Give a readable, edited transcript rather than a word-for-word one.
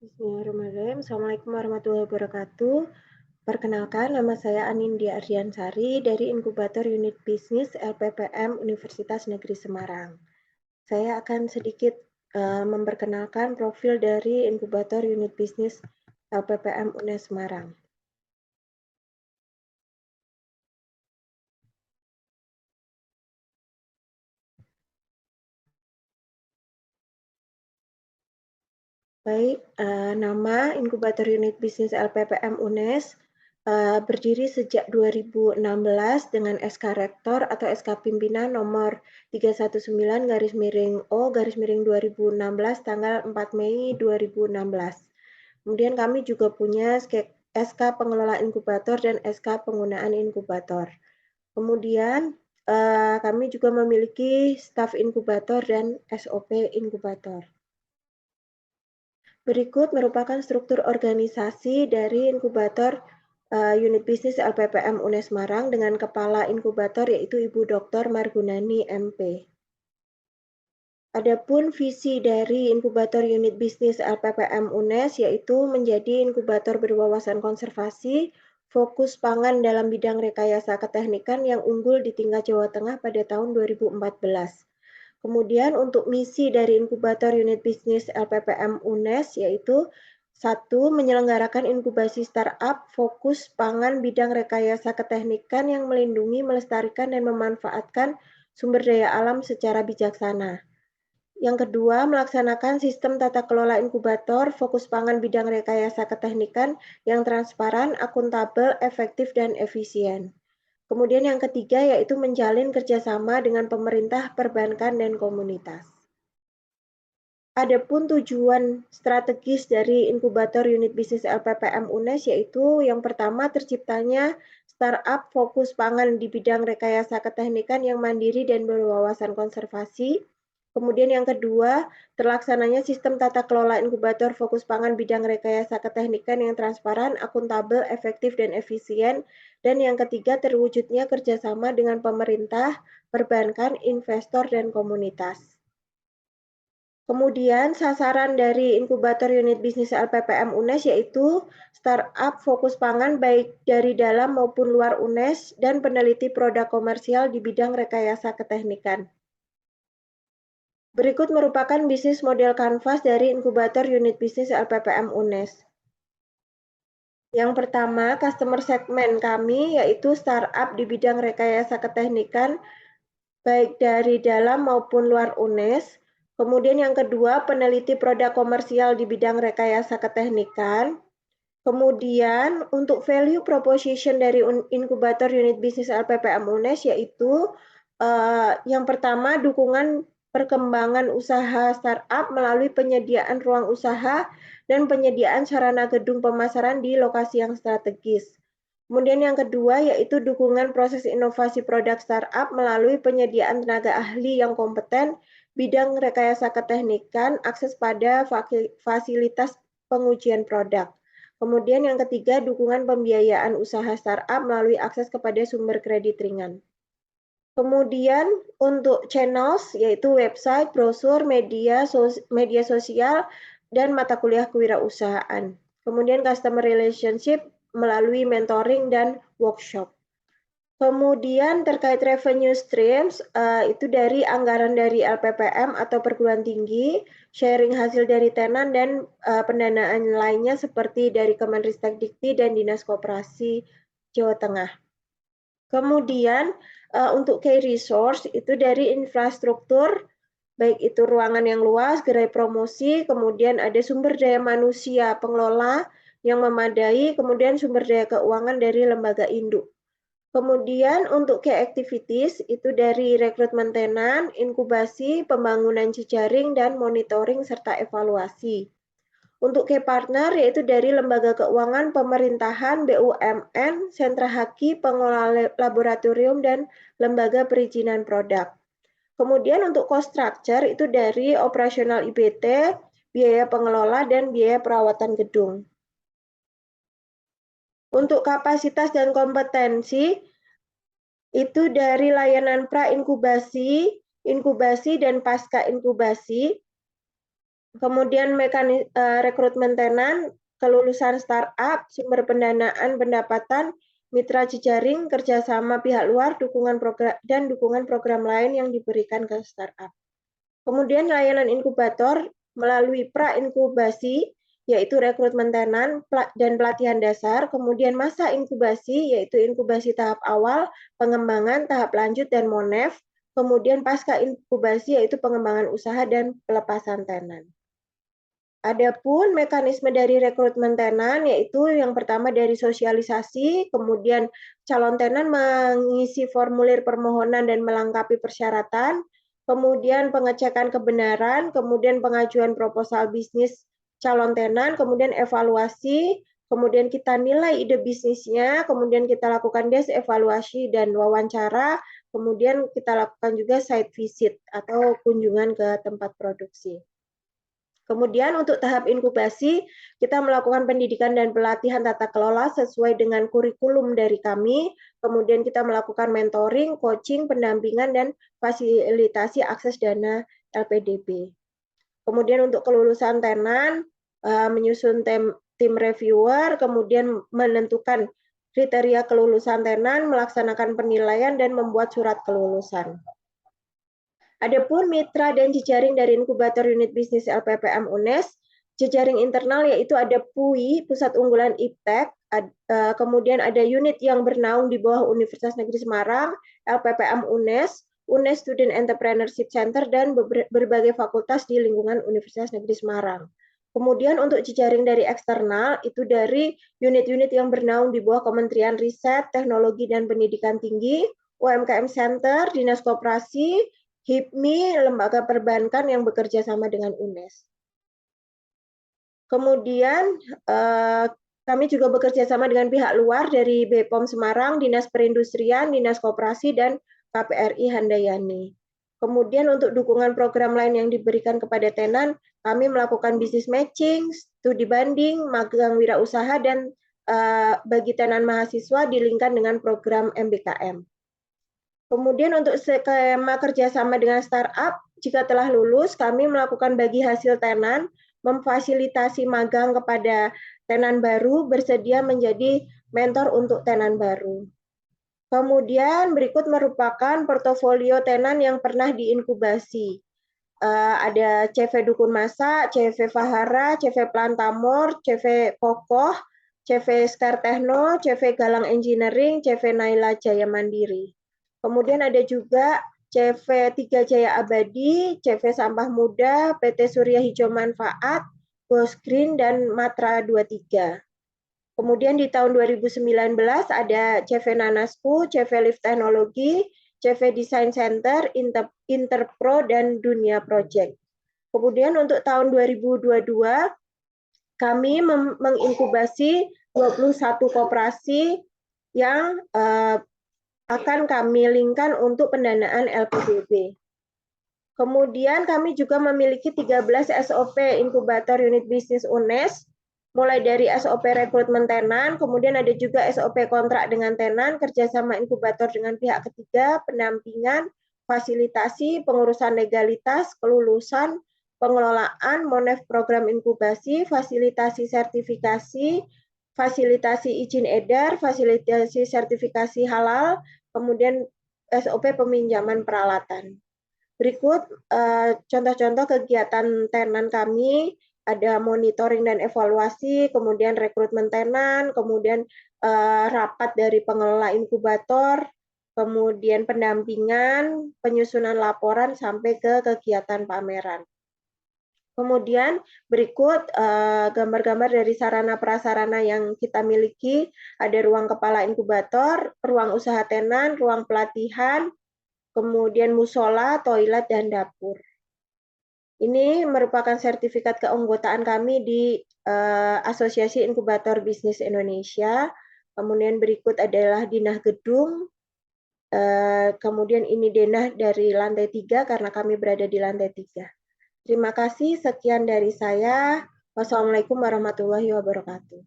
Bismillahirrahmanirrahim. Assalamualaikum warahmatullahi wabarakatuh. Perkenalkan, nama saya Anindya Ardiansari dari Inkubator Unit Bisnis LPPM Universitas Negeri Semarang. Saya akan sedikit memperkenalkan profil dari Inkubator Unit Bisnis LPPM UNES Semarang. Baik, nama Inkubator Unit Bisnis LPPM UNES berdiri sejak 2016 dengan SK Rektor atau SK Pimpinan nomor 319-O-2016 tanggal 4 Mei 2016. Kemudian kami juga punya SK Pengelola Inkubator dan SK Penggunaan Inkubator. Kemudian kami juga memiliki staf inkubator dan SOP inkubator. Berikut merupakan struktur organisasi dari inkubator unit bisnis LPPM UNES Semarang dengan kepala inkubator yaitu Ibu Dr. Margunani MP. Adapun visi dari inkubator unit bisnis LPPM UNES yaitu menjadi inkubator berwawasan konservasi, fokus pangan dalam bidang rekayasa keteknikan yang unggul di tingkat Jawa Tengah pada tahun 2014. Kemudian untuk misi dari inkubator unit bisnis LPPM UNES yaitu 1. Menyelenggarakan inkubasi startup fokus pangan bidang rekayasa keteknikan yang melindungi, melestarikan, dan memanfaatkan sumber daya alam secara bijaksana. Yang kedua, melaksanakan sistem tata kelola inkubator fokus pangan bidang rekayasa keteknikan yang transparan, akuntabel, efektif, dan efisien. Kemudian yang ketiga yaitu menjalin kerjasama dengan pemerintah, perbankan, dan komunitas. Adapun tujuan strategis dari inkubator unit bisnis LPPM UNES yaitu yang pertama terciptanya startup fokus pangan di bidang rekayasa keteknikan yang mandiri dan berwawasan konservasi. Kemudian yang kedua, terlaksananya sistem tata kelola inkubator fokus pangan bidang rekayasa keteknikan yang transparan, akuntabel, efektif, dan efisien. Dan yang ketiga, terwujudnya kerjasama dengan pemerintah, perbankan, investor, dan komunitas. Kemudian sasaran dari inkubator unit bisnis LPPM UNES yaitu startup fokus pangan baik dari dalam maupun luar UNES dan peneliti produk komersial di bidang rekayasa keteknikan. Berikut merupakan bisnis model kanvas dari inkubator unit bisnis LPPM UNES. Yang pertama, customer segmen kami yaitu startup di bidang rekayasa keteknikan baik dari dalam maupun luar UNES. Kemudian yang kedua, peneliti produk komersial di bidang rekayasa keteknikan. Kemudian untuk value proposition dari inkubator unit bisnis LPPM UNES yaitu yang pertama dukungan perkembangan usaha startup melalui penyediaan ruang usaha dan penyediaan sarana gedung pemasaran di lokasi yang strategis. Kemudian yang kedua yaitu dukungan proses inovasi produk startup melalui penyediaan tenaga ahli yang kompeten bidang rekayasa keteknikan, akses pada fasilitas pengujian produk. Kemudian yang ketiga, dukungan pembiayaan usaha startup melalui akses kepada sumber kredit ringan. Kemudian untuk channels yaitu website, brosur, media sosial, dan mata kuliah kewirausahaan. Kemudian customer relationship melalui mentoring dan workshop. Kemudian terkait revenue streams itu dari anggaran dari LPPM atau perguruan tinggi, sharing hasil dari tenan dan pendanaan lainnya seperti dari Kemenristek-Dikti dan Dinas Koperasi Jawa Tengah. Kemudian untuk key resource itu dari infrastruktur baik itu ruangan yang luas, gerai promosi, kemudian ada sumber daya manusia pengelola yang memadai, kemudian sumber daya keuangan dari lembaga induk. Kemudian untuk key activities itu dari rekrutmen tenan, inkubasi, pembangunan jejaring, dan monitoring serta evaluasi. Untuk key partner yaitu dari lembaga keuangan, pemerintahan, BUMN, sentra haki, pengelola laboratorium, dan lembaga perizinan produk. Kemudian untuk cost structure itu dari operasional IBT, biaya pengelola, dan biaya perawatan gedung. Untuk kapasitas dan kompetensi itu dari layanan pra-inkubasi, inkubasi, dan pasca inkubasi. Kemudian rekrutmen tenan, kelulusan startup, sumber pendanaan, pendapatan, mitra jejaring, kerjasama pihak luar, dan dukungan program lain yang diberikan ke startup. Kemudian layanan inkubator melalui pra-inkubasi, yaitu rekrutmen tenan dan pelatihan dasar, kemudian masa inkubasi, yaitu inkubasi tahap awal, pengembangan, tahap lanjut, dan monef, kemudian pasca inkubasi, yaitu pengembangan usaha dan pelepasan tenan. Adapun mekanisme dari rekrutmen tenan yaitu yang pertama dari sosialisasi, kemudian calon tenan mengisi formulir permohonan dan melengkapi persyaratan, kemudian pengecekan kebenaran, kemudian pengajuan proposal bisnis calon tenan, kemudian evaluasi, kemudian kita nilai ide bisnisnya, kemudian kita lakukan des evaluasi dan wawancara, kemudian kita lakukan juga site visit atau kunjungan ke tempat produksi. Kemudian untuk tahap inkubasi, kita melakukan pendidikan dan pelatihan tata kelola sesuai dengan kurikulum dari kami. Kemudian kita melakukan mentoring, coaching, pendampingan, dan fasilitasi akses dana LPDP. Kemudian untuk kelulusan tenan, menyusun tim reviewer, kemudian menentukan kriteria kelulusan tenan, melaksanakan penilaian, dan membuat surat kelulusan. Adapun mitra dan jejaring dari inkubator unit bisnis LPPM UNES, jejaring internal yaitu ada PUI, Pusat Unggulan Iptek, kemudian ada unit yang bernaung di bawah Universitas Negeri Semarang, LPPM UNES, UNES Student Entrepreneurship Center, dan berbagai fakultas di lingkungan Universitas Negeri Semarang. Kemudian untuk jejaring dari eksternal, itu dari unit-unit yang bernaung di bawah Kementerian Riset, Teknologi, dan Pendidikan Tinggi, UMKM Center, Dinas Koperasi, HIPMI, lembaga perbankan yang bekerja sama dengan UNES. Kemudian kami juga bekerja sama dengan pihak luar dari BPOM Semarang, Dinas Perindustrian, Dinas Koperasi, dan KPRI Handayani. Kemudian untuk dukungan program lain yang diberikan kepada tenan, kami melakukan bisnis matching, studi banding, magang wirausaha, dan bagi tenan mahasiswa dilingkan dengan program MBKM. Kemudian untuk skema kerjasama dengan startup, jika telah lulus, kami melakukan bagi hasil tenan, memfasilitasi magang kepada tenan baru, bersedia menjadi mentor untuk tenan baru. Kemudian berikut merupakan portofolio tenan yang pernah diinkubasi. Ada CV Dukun Masa, CV Fahara, CV Plantamor, CV Kokoh, CV Skar Techno, CV Galang Engineering, CV Naila Jaya Mandiri. Kemudian ada juga CV 3 Jaya Abadi, CV Sampah Muda, PT Surya Hijau Manfaat, Bos Green, dan Matra 23. Kemudian di tahun 2019 ada CV Nanasku, CV Lift Teknologi, CV Design Center, Interpro, dan Dunia Project. Kemudian untuk tahun 2022, kami menginkubasi 21 koperasi yang akan kami linkkan untuk pendanaan LPDP. Kemudian kami juga memiliki 13 SOP inkubator unit bisnis UNES, mulai dari SOP rekrutmen tenan, kemudian ada juga SOP kontrak dengan tenan, kerjasama inkubator dengan pihak ketiga, pendampingan, fasilitasi, pengurusan legalitas, kelulusan, pengelolaan, monef program inkubasi, fasilitasi sertifikasi, fasilitasi izin edar, fasilitasi sertifikasi halal, kemudian SOP peminjaman peralatan. Berikut contoh-contoh kegiatan tenan kami, ada monitoring dan evaluasi, kemudian rekrutmen tenan, kemudian rapat dari pengelola inkubator, kemudian pendampingan, penyusunan laporan, sampai ke kegiatan pameran. Kemudian berikut gambar-gambar dari sarana prasarana yang kita miliki, ada ruang kepala inkubator, ruang usaha tenan, ruang pelatihan, kemudian musola, toilet, dan dapur. Ini merupakan sertifikat keanggotaan kami di Asosiasi Inkubator Bisnis Indonesia. Kemudian berikut adalah denah gedung, kemudian ini denah dari lantai 3 karena kami berada di lantai 3. Terima kasih, sekian dari saya. Wassalamualaikum warahmatullahi wabarakatuh.